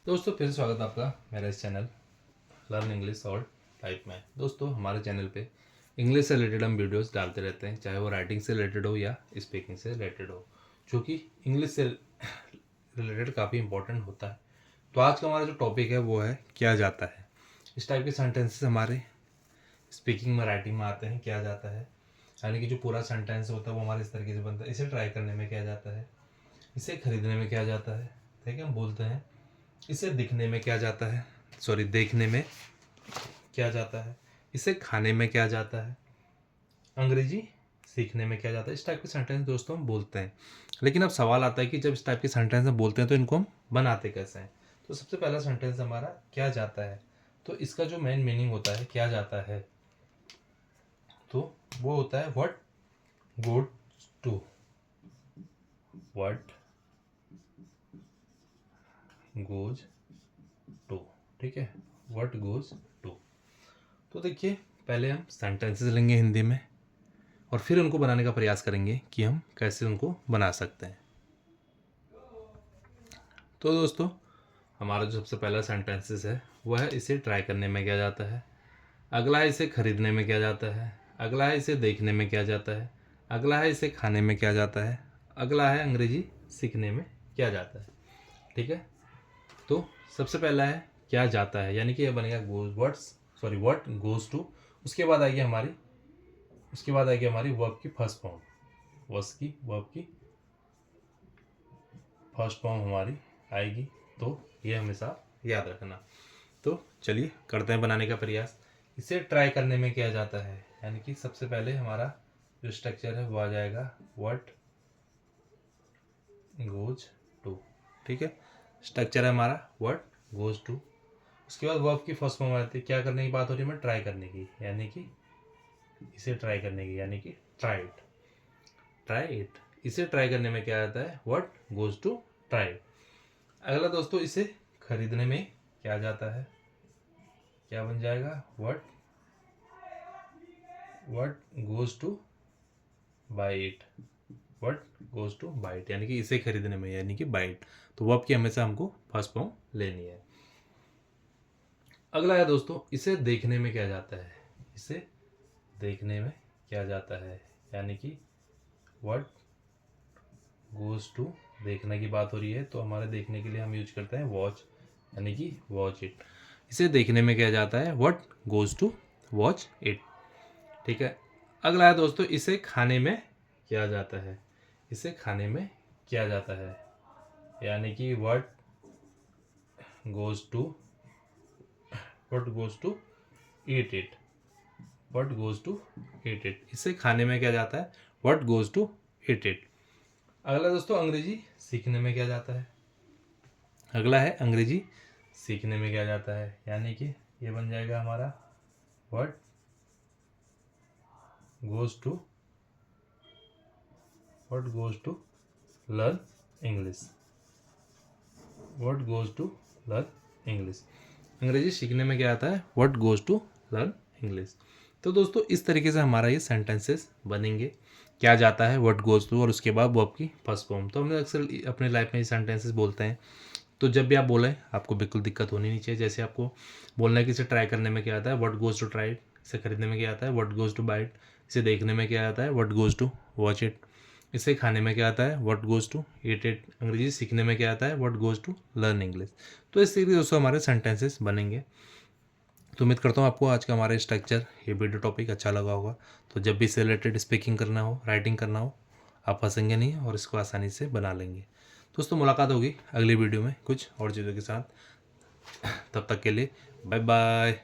दोस्तों फिर से स्वागत है आपका मेरा इस channel learn English all type में। दोस्तों हमारे चैनल पे इंग्लिश से रिलेटेड हम वीडियोस डालते रहते हैं, चाहे वो राइटिंग से रिलेटेड हो या स्पीकिंग से रिलेटेड हो, जो कि इंग्लिश से रिलेटेड काफ़ी इंपॉर्टेंट होता है। तो आज का हमारा जो टॉपिक है वो है क्या जाता है। इस टाइप के सेंटेंसेस हमारे स्पीकिंग में राइटिंग में आते हैं। क्या जाता है यानी कि जो पूरा सेंटेंस होता है वो हमारे इस तरीके से बनता है। इसे ट्राई करने में क्या जाता है, इसे खरीदने में क्या जाता है, ठीक है। हम बोलते हैं इसे दिखने में क्या जाता है, देखने में क्या जाता है, इसे खाने में क्या जाता है, अंग्रेजी सीखने में क्या जाता है। इस टाइप के सेंटेंस दोस्तों हम बोलते हैं। लेकिन अब सवाल आता है कि जब इस टाइप के सेंटेंस हम बोलते हैं तो इनको हम बनाते कैसे हैं। तो सबसे पहला सेंटेंस हमारा क्या जाता है, तो इसका जो मेन मीनिंग होता है क्या जाता है, तो वो होता है what goes to, what goes to, ठीक है, व्हाट गोज टू। तो देखिए पहले हम सेंटेंसेस लेंगे हिंदी में और फिर उनको बनाने का प्रयास करेंगे कि हम कैसे उनको बना सकते हैं। तो दोस्तों हमारा जो सबसे पहला सेंटेंसेस है वह है इसे ट्राई करने में क्या जाता है, अगला है इसे खरीदने में क्या जाता है, अगला है इसे देखने में क्या जाता है, अगला है इसे खाने में क्या जाता है, अगला है अंग्रेजी सीखने में क्या जाता है, ठीक है। तो सबसे पहला है क्या जाता है, यानी कि यह बनेगा व्हाट गोज टू। उसके बाद आएगी हमारी वर्ब की फर्स्ट फॉर्म, वर्ब की फर्स्ट फॉर्म हमारी आएगी। तो ये हमेशा याद रखना। तो चलिए करते हैं बनाने का प्रयास। इसे ट्राई करने में क्या जाता है, यानी कि सबसे पहले हमारा जो स्ट्रक्चर है वो आ जाएगा व्हाट गोज टू, ठीक है। स्ट्रक्चर है हमारा व्हाट गोज टू। उसके बाद वर्ब की फर्स्ट फॉर्म आती है, क्या करने की बात हो रही है, ट्राई करने की, यानी कि इसे ट्राई करने की, यानी कि ट्राई इट। इसे ट्राई करने में क्या आता है, व्हाट गोज टू ट्राई। अगला दोस्तों इसे खरीदने में क्या जाता है, क्या बन जाएगा, what goes to buy it, what goes to buy it, यानी कि इसे खरीदने में, यानी कि बाई इट। तो वर्ब की हमेशा हमको फर्स्ट फॉर्म लेनी है। अगला है दोस्तों इसे देखने में क्या जाता है, इसे देखने में क्या जाता है, यानी कि व्हाट गोज टू, देखने की बात हो रही है तो हमारे देखने के लिए हम यूज करते हैं वॉच, यानी कि वॉच इट। इसे देखने में क्या जाता है, what goes to watch it, ठीक है। अगला है दोस्तों इसे खाने में क्या जाता है, इसे खाने में क्या जाता है, यानी कि what goes to eat it, what goes to eat it. इसे खाने में क्या जाता है, what goes to eat it. अगला दोस्तों अंग्रेजी सीखने में क्या जाता है, अगला है अंग्रेजी सीखने में क्या जाता है, यानी कि ये बन जाएगा हमारा what goes to learn English, what goes to learn English. अंग्रेजी सीखने में क्या आता है, what goes to learn English. तो दोस्तों इस तरीके से हमारा ये सेंटेंसेस बनेंगे, क्या जाता है, व्हाट गोज टू, और उसके बाद वर्ब की फर्स्ट फॉर्म। तो हम अक्सर अपने लाइफ में ये सेंटेंसेस बोलते हैं। तो जब भी आप बोलें आपको बिल्कुल दिक्कत होनी नहीं चाहिए। जैसे आपको बोलना है कि इसे ट्राई करने में क्या आता है, what goes to try it, इसे खरीदने में क्या आता है, what goes to buy it, इसे देखने में क्या आता है, what goes to watch it, इसे खाने में क्या आता है, what goes to eat it, अंग्रेजी सीखने में क्या आता है, what goes to learn English. तो इस तरीके से दोस्तों हमारे सेंटेंसेस बनेंगे। तो उम्मीद करता हूँ आपको आज का हमारा स्ट्रक्चर, ये वीडियो टॉपिक अच्छा लगा होगा। तो जब भी इससे रिलेटेड स्पीकिंग करना हो, राइटिंग करना हो, आप फंसेंगे नहीं और इसको आसानी से बना लेंगे। दोस्तों मुलाकात होगी अगली वीडियो में कुछ और चीज़ों के साथ। तब तक के लिए बाय बाय।